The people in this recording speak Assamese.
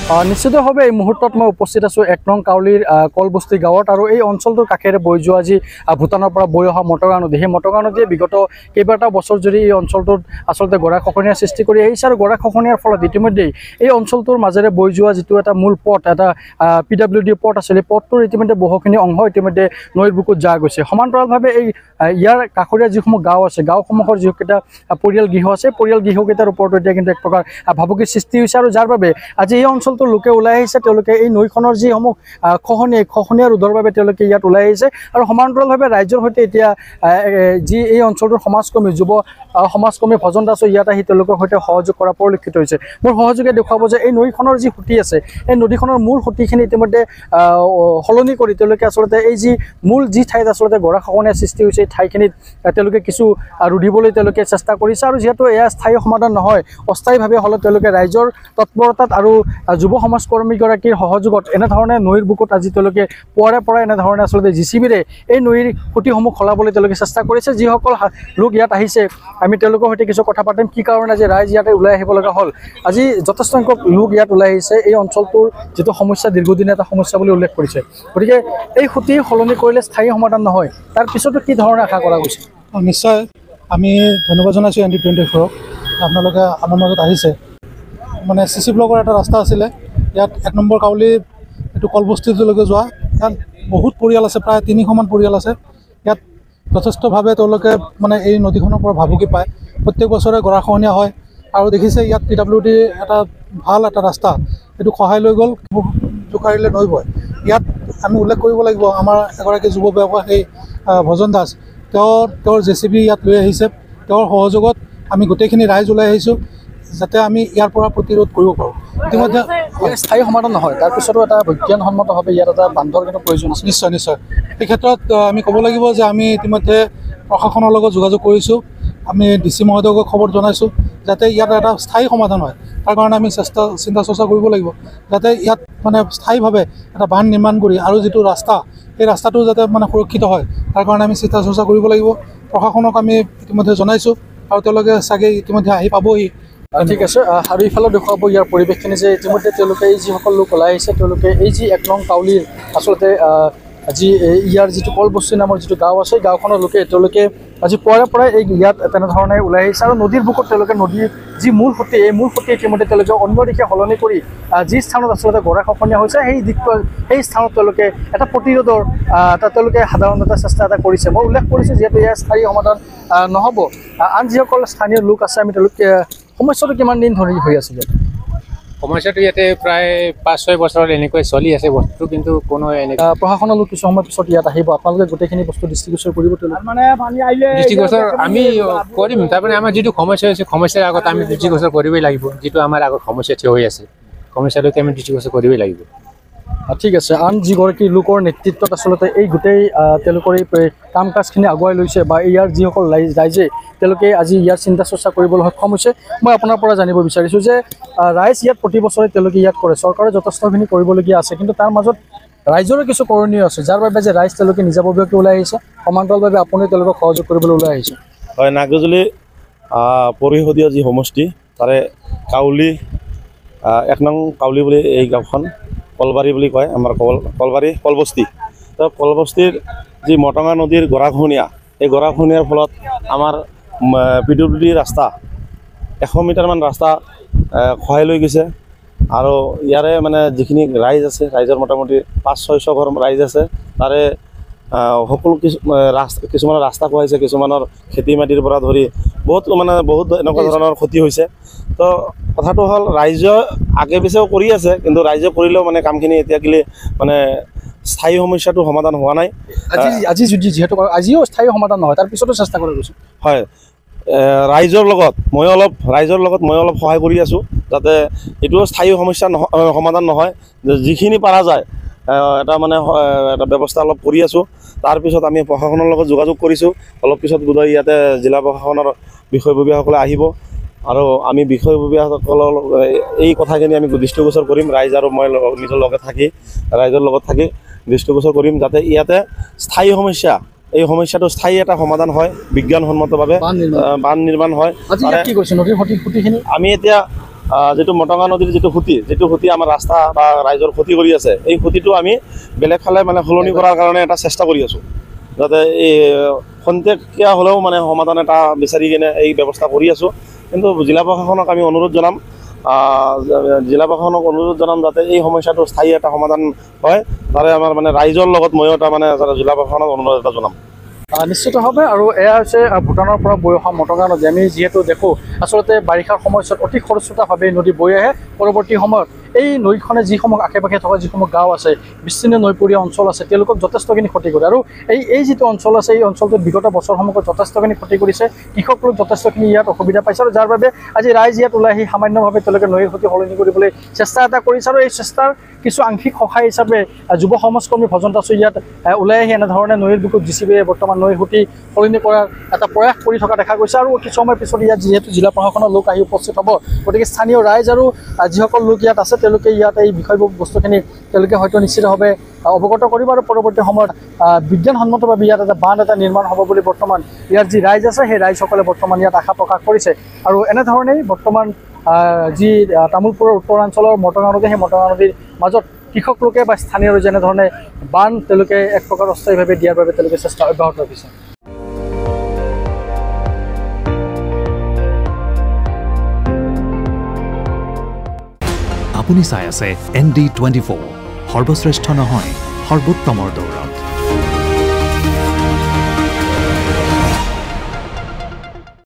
নিশ্চিতভাৱে এই মুহূৰ্তত মই উপস্থিত আছোঁ ১ নং কাউলীৰ কলবস্তি গাঁৱত আৰু এই অঞ্চলটোৰ কাষেৰে বৈ যোৱা যি ভূটানৰ পৰা বৈ অহা মটকা নদী, সেই মটকা নদীয়ে বিগত কেইবাটাও বছৰ জুৰি এই অঞ্চলটোত আচলতে গৰাখহনীয়াৰ সৃষ্টি কৰি আহিছে আৰু গৰাখহনীয়াৰ ফলত ইতিমধ্যেই এই অঞ্চলটোৰ মাজেৰে বৈ যোৱা যিটো এটা মূল পথ, এটা PWD পথ আছিল, এই পথটোৰ ইতিমধ্যে বহুখিনি অংশ ইতিমধ্যে নৈৰ বুকুত যা গৈছে। সমান্তৰালভাৱে এই ইয়াৰ কাষৰীয়া যিসমূহ গাঁও আছে, গাঁওসমূহৰ যিকেইটা পৰিয়াল গৃহ আছে, পৰিয়াল গৃহকেইটাৰ ওপৰতো এতিয়া কিন্তু এক প্ৰকাৰ ভাবুকিৰ সৃষ্টি হৈছে আৰু যাৰ বাবে আজি এই অঞ্চলটোৰ লোকে ওলাই আহিছে। তেওঁলোকে এই নৈখনৰ যিসমূহ খহনীয়া ৰোধৰ বাবে তেওঁলোকে ইয়াত ওলাই আহিছে আৰু সমান্তৰালভাৱে ৰাইজৰ সৈতে এতিয়া যি এই অঞ্চলটোৰ সমাজকৰ্মী, যুৱ সমাজকৰ্মী ভজন দাসো ইয়াত আহি তেওঁলোকৰ সৈতে সহযোগ কৰা পৰিলক্ষিত হৈছে। মোৰ সহযোগে দেখুৱাব যে এই নৈখনৰ যি সুঁতি আছে, এই নদীখনৰ মূল সুঁতিখিনি ইতিমধ্যে সলনি কৰি তেওঁলোকে আচলতে এই যি মূল যি ঠাইত আচলতে গৰাখহনীয়াৰ সৃষ্টি হৈছে, এই ঠাইখিনিত তেওঁলোকে কিছু ৰুধিবলৈ তেওঁলোকে চেষ্টা কৰিছে আৰু যিহেতু এয়া স্থায়ী সমাধান নহয়, অস্থায়ীভাৱে হ'লেও তেওঁলোকে ৰাইজৰ তৎপৰতাত আৰু যুৱ সমাজকৰ্মীগৰাকীৰ সহযোগত এনেধৰণে নৈৰ বুকুত আজি তেওঁলোকে পুৱাৰে পৰা এনেধৰণে আচলতে JCBৰে এই নৈৰ খুঁটিসমূহ খলাবলৈ তেওঁলোকে চেষ্টা কৰিছে। যিসকল লোক ইয়াত আহিছে আমি তেওঁলোকৰ সৈতে কিছু কথা পাতিম, কি কাৰণে আজি ৰাইজ ইয়াতে ওলাই আহিব লগা হ'ল। আজি যথেষ্ট সংখ্যক লোক ইয়াত ওলাই আহিছে, এই অঞ্চলটোৰ যিটো সমস্যা দীৰ্ঘদিনীয়া এটা সমস্যা বুলি উল্লেখ কৰিছে। গতিকে এই খুঁটি সলনি কৰিলে স্থায়ী সমাধান নহয়, তাৰ পিছতো কি ধৰণে আশা কৰা গৈছে? নিশ্চয় আমি ধন্যবাদ জনাইছোঁ ND24ক, আপোনালোকে আমাৰ মাজত আহিছে। মানে CC ব্লকৰ এটা ৰাস্তা আছিলে, ইয়াত ১ নম্বৰ কাউলী এইটো কলবস্তিটোলৈকে যোৱা, ইয়াত বহুত পৰিয়াল আছে, প্ৰায় ৩০০মান পৰিয়াল আছে। ইয়াত যথেষ্টভাৱে তেওঁলোকে মানে এই নদীখনৰ পৰা ভাবুকি পায়। প্ৰত্যেক বছৰে গৰাখহনীয়া হয় আৰু দেখিছে ইয়াত PWD এটা ভাল এটা ৰাস্তা, এইটো খহাই লৈ গ'ল, জোকাৰিলে নৈ বয়। ইয়াত আমি উল্লেখ কৰিব লাগিব আমাৰ এগৰাকী যুৱ ব্যৱসায়ী ভজন দাস, তেওঁৰ JCB ইয়াত লৈ আহিছে। তেওঁৰ সহযোগত আমি গোটেইখিনি ৰাইজ ওলাই আহিছোঁ যাতে আমি ইয়াৰ পৰা প্ৰতিৰোধ কৰিব পাৰোঁ। ইতিমধ্যে স্থায়ী সমাধান নহয়, তাৰপিছতো এটা বিজ্ঞানসন্মতভাৱে ইয়াত এটা বান্ধৰ কিন্তু প্ৰয়োজন আছে। নিশ্চয় নিশ্চয়। এই ক্ষেত্ৰত আমি ক'ব লাগিব যে আমি ইতিমধ্যে প্ৰশাসনৰ লগত যোগাযোগ কৰিছোঁ। আমি DC মহোদয়ক খবৰ জনাইছোঁ যাতে ইয়াত এটা স্থায়ী সমাধান হয়। তাৰ কাৰণে আমি চিন্তা চৰ্চা কৰিব লাগিব যাতে ইয়াত মানে স্থায়ীভাৱে এটা বান্ধ নিৰ্মাণ কৰি আৰু যিটো ৰাস্তা, সেই ৰাস্তাটো যাতে মানে সুৰক্ষিত হয়, তাৰ কাৰণে আমি চিন্তা চৰ্চা কৰিব লাগিব। প্ৰশাসনক আমি ইতিমধ্যে জনাইছোঁ আৰু তেওঁলোকে চাগে ইতিমধ্যে আহি পাবহি। ঠিক আছে। আৰু ইফালে দেখুৱাব ইয়াৰ পৰিৱেশখিনি যে ইতিমধ্যে তেওঁলোকে এই যিসকল লোক ওলাই আহিছে, তেওঁলোকে এই যি ১ নং কাউলীৰ আচলতে আজি ইয়াৰ যিটো কলবস্তি নামৰ যিটো গাঁও আছে, গাঁওখনৰ লোকে তেওঁলোকে আজি পুৱাৰে পৰাই এই ইয়াত তেনেধৰণে ওলাই আহিছে আৰু নদীৰ বুকুত তেওঁলোকে নদীৰ যি মূল সুঁতি, এই মূল সুঁতি ইতিমধ্যে তেওঁলোকে অন্য দিশে সলনি কৰি যি স্থানত আচলতে গৰাখহনীয়া হৈছে সেই স্থানত তেওঁলোকে এটা প্ৰতিৰোধৰ তেওঁলোকে সাধাৰণ এটা চেষ্টা এটা কৰিছে। মই উল্লেখ কৰিছোঁ যিহেতু ইয়াৰ স্থায়ী সমাধান নহ'ব। আন যিসকল স্থানীয় লোক আছে আমি তেওঁলোকে সমস্যাটো কিমান দিন ধৰি হৈ আছে? সমস্যাটো ইয়াতে প্ৰায় ৫-৬ বছৰত এনেকৈ চলি আছে বস্তুটো, কিন্তু কোনো প্ৰশাসনৰ লোক কিছু সময় পিছত ইয়াত আহিব, আপোনালোকে গোটেইখিনি বস্তু দৃষ্টিগোচৰ কৰিব। দৃষ্টিগোচৰ আমি কৰিম, তাৰমানে আমাৰ যিটো সমস্যা হৈছে সমস্যাৰ আগত আমি দৃষ্টিগোচৰ কৰিবই লাগিব। যিটো আমাৰ আগত সমস্যা থিয় হৈ আছে, সমস্যাটোকে আমি দৃষ্টিগোচৰ কৰিবই লাগিব। ঠিক আছে। আন যিগৰাকী লোকৰ নেতৃত্বত আচলতে এই গোটেই তেওঁলোকৰ এই কাম কাজখিনি আগুৱাই লৈছে বা ইয়াৰ যিসকল ৰাইজে তেওঁলোকে আজি ইয়াৰ চিন্তা চৰ্চা কৰিবলৈ সক্ষম হৈছে, মই আপোনাৰ পৰা জানিব বিচাৰিছোঁ যে ৰাইজ ইয়াত প্ৰতি বছৰে তেওঁলোকে ইয়াত কৰে, চৰকাৰে যথেষ্টখিনি কৰিবলগীয়া আছে, কিন্তু তাৰ মাজত ৰাইজৰো কিছু কৰণীয় আছে, যাৰ বাবে যে ৰাইজ তেওঁলোকে নিজাববীয়াকৈ ওলাই আহিছে, সমান্তৰালভাৱে আপুনি তেওঁলোকক সহযোগ কৰিবলৈ ওলাই আহিছে। হয়, নাগজুলি পৰিষদীয় যি সমষ্টি তাৰে কাউলী ১ নং কাউলী বুলি এই গাঁওখন, কলবাৰী বুলি কয় আমাৰ কলবাৰী কলবস্তি। তো কলবস্তিৰ যি মটঙা নদীৰ গৰাখহনীয়া, এই গৰাখহনীয়াৰ ফলত আমাৰ PWD ৰাস্তা ১০০ মিটাৰমান ৰাস্তা খহাই লৈ গৈছে আৰু ইয়াৰে মানে যিখিনি ৰাইজ আছে, ৰাইজৰ মোটামুটি ৫-৬০০ ঘৰ ৰাইজ আছে, তাৰে সকলো কিছুমানৰ ৰাস্তা খহাইছে, কিছুমানৰ খেতি মাটিৰ পৰা ধৰি বহুত এনেকুৱা ধৰণৰ ক্ষতি হৈছে। তো কথাটো হ'ল ৰাইজে আগে পিছেও কৰি আছে, কিন্তু ৰাইজে কৰিলেও মানে কামখিনি এতিয়া কিলে মানে স্থায়ী সমস্যাটো সমাধান হোৱা নাই। আজি যদি যিহেতু আজিও স্থায়ী সমাধান নহয়, তাৰ পিছতো চেষ্টা কৰি গৈছোঁ। হয়, ৰাইজৰ লগত মই অলপ সহায় কৰি আছোঁ যাতে এইটোও স্থায়ী সমস্যা সমাধান নহয়, যিখিনি পাৰা যায় এটা ব্যৱস্থা অলপ কৰি আছোঁ। তাৰপিছত আমি প্ৰশাসনৰ লগত যোগাযোগ কৰিছোঁ, অলপ পিছত বোধহয় ইয়াতে জিলা প্ৰশাসনৰ বিষয়ববীয়াসকলে আহিব আৰু আমি বিষয়ববীয়াসকলৰ এই কথাখিনি আমি দৃষ্টিগোচৰ কৰিম। ৰাইজ আৰু মই নিজৰ ৰাইজৰ লগত থাকি দৃষ্টিগোচৰ কৰিম যাতে ইয়াতে স্থায়ী সমস্যা, এই সমস্যাটো স্থায়ী এটা সমাধান হয়, বিজ্ঞানসন্মতভাৱে বান্ধ নিৰ্মাণ হয়। আমি এতিয়া যিটো মটঙা নদীৰ যিটো সুঁতি আমাৰ ৰাস্তা বা ৰাইজৰ ক্ষতি কৰি আছে, এই ক্ষতিটো আমি বেলেগ ফালে মানে সলনি কৰাৰ কাৰণে এটা চেষ্টা কৰি আছোঁ, যাতে এই খন্তেকীয়া হ'লেও মানে সমাধান এটা বিচাৰি কিনে এই ব্যৱস্থা কৰি আছোঁ। কিন্তু জিলা প্ৰশাসনক আমি অনুৰোধ জনাম, যাতে এই সমস্যাটো স্থায়ী এটা সমাধান হয়। তাৰে আমাৰ মানে ৰাইজৰ লগত ময়ো এটা মানে জিলা প্ৰশাসনক অনুৰোধ এটা জনাম। নিশ্চিতভাৱে। আৰু এয়া হৈছে ভূটানৰ পৰা বৈ অহা মটঙা নদী। আমি যিহেতু দেখোঁ আচলতে বাৰিষাৰ সময়ছোৱাত অতি খৰস্ৰোতাভাৱে নদী বৈ আহে। পৰৱৰ্তী সময়ত এই নৈখনে যিসমূহ আশে পাশে থকা যিসমূহ গাঁও আছে, বিচ্ছিন্ন নৈপৰীয়া অঞ্চল আছে, তেওঁলোকক যথেষ্টখিনি ক্ষতি কৰে। আৰু এই যিটো অঞ্চল আছে, এই অঞ্চলটোত বিগত বছৰসমূহত যথেষ্টখিনি ক্ষতি কৰিছে। কৃষক লোক যথেষ্টখিনি ইয়াত অসুবিধা পাইছে, আৰু যাৰ বাবে আজি ৰাইজ ইয়াত ওলাই আহি সামান্যভাৱে তেওঁলোকে নৈৰ ক্ষতি সলনি কৰিবলৈ চেষ্টা এটা কৰিছে। আৰু এই চেষ্টাৰ কিছু আংশিক সহায় হিচাপে যুৱ সমাজকৰ্মী ভজন দাসো ইয়াত ওলাই আহি এনেধৰণে নৈৰ বুকুত জিচিবিয়ে বৰ্তমান নৈৰ সুঁতি সলনি কৰাৰ এটা প্ৰয়াস কৰি থকা দেখা গৈছে। আৰু কিছু সময় পিছত ইয়াত যিহেতু জিলা প্ৰশাসনৰ লোক আহি উপস্থিত হ'ব, গতিকে স্থানীয় ৰাইজ আৰু যিসকল লোক ইয়াত আছে তেওঁলোকে ইয়াত এই বিষয়বোৰ বস্তুখিনি তেওঁলোকে হয়তো নিশ্চিতভাৱে অৱগত কৰিব। আৰু পৰৱৰ্তী সময়ত বিজ্ঞানসন্মতভাৱে ইয়াত এটা বান্ধ এটা নিৰ্মাণ হ'ব বুলি বৰ্তমান ইয়াৰ যি ৰাইজ আছে, সেই ৰাইজসকলে বৰ্তমান ইয়াত আশা প্ৰকাশ কৰিছে। আৰু এনেধৰণেই বৰ্তমান যি তামোলপুৰৰ উত্তৰাঞ্চলৰ মটঙা নদী, সেই মটঙা নদীৰ মাজত কৃষক লোকে বা স্থানীয় যেনেধৰণে বান্ধ তেওঁলোকে এক প্ৰকাৰ অস্থায়ীভাৱে দিয়াৰ বাবে তেওঁলোকে চেষ্টা অব্যাহত ৰাখিছে। আপুনি চাই আছে ND24, সৰ্বশ্ৰেষ্ঠ নহয় সৰ্বোত্তমৰ দৌৰত।